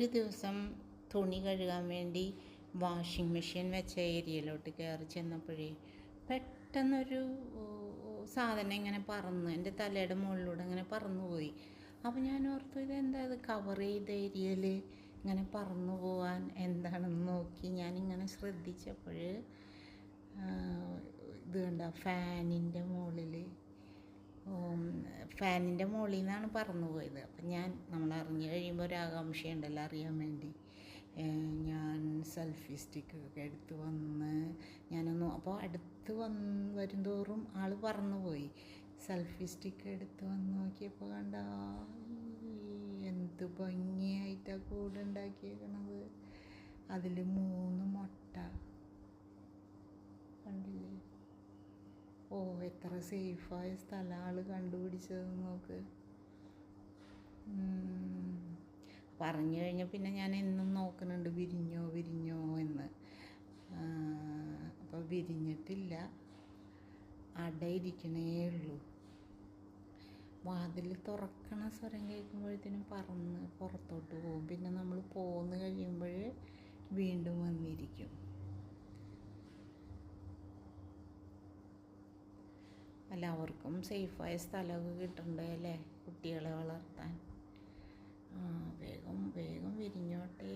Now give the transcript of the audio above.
ഒരു ദിവസം തുണി കഴുകാൻ വേണ്ടി വാഷിംഗ് മെഷീൻ വെച്ച ഏരിയയിലോട്ട് കയറി ചെന്നപ്പോഴേ പെട്ടെന്നൊരു സാധനം ഇങ്ങനെ പറന്ന് എൻ്റെ തലയുടെ മുകളിലൂടെ ഇങ്ങനെ പറന്നു പോയി. അപ്പോൾ ഞാൻ ഓർത്തു, ഇതെന്താ ഇത് കവർ ചെയ്ത ഏരിയയിൽ ഇങ്ങനെ പറന്നു പോവാൻ എന്താണെന്ന് നോക്കി ഞാനിങ്ങനെ ശ്രദ്ധിച്ചപ്പോൾ ഇത് കണ്ട ഫാനിൻ്റെ മുകളിൽ നിന്നാണ് പറന്നു പോയത്. അപ്പം നമ്മൾ അറിഞ്ഞു കഴിയുമ്പോൾ ഒരു ആകാംക്ഷയുണ്ടല്ലോ അറിയാൻ വേണ്ടി. ഞാൻ സെൽഫി സ്റ്റിക്കൊക്കെ എടുത്ത് വന്ന് അപ്പോൾ അടുത്ത് വരുന്തോറും ആൾ പറന്നു പോയി. സെൽഫി സ്റ്റിക്ക് എടുത്ത് വന്ന് നോക്കിയപ്പോൾ കണ്ട എന്ത് ഭംഗിയായിട്ടാണ് കൂട് ഉണ്ടാക്കിയേക്കണത്. അതിൽ 3 മുട്ട കണ്ടില്ലേ? എത്ര സേഫായ സ്ഥലം ആൾ കണ്ടുപിടിച്ചത് നോക്ക്. പറഞ്ഞു കഴിഞ്ഞാൽ പിന്നെ ഞാൻ എന്നും നോക്കുന്നുണ്ട് വിരിഞ്ഞോ എന്ന്. അപ്പോൾ വിരിഞ്ഞിട്ടില്ല, അടയിരിക്കണേ ഉള്ളൂ. വാതിൽ തുറക്കണ സ്വരം കേൾക്കുമ്പോഴത്തേനും പറന്ന് പുറത്തോട്ട് പോകും. പിന്നെ നമ്മൾ പോന്ന് കഴിയുമ്പോൾ വീണ്ടും വന്നിരിക്കും. എല്ലാവർക്കും സേഫായ സ്ഥലമൊക്കെ കിട്ടണ്ടേ അല്ലേ കുട്ടികളെ വളർത്താൻ. വേഗം വിരിഞ്ഞോട്ടെ.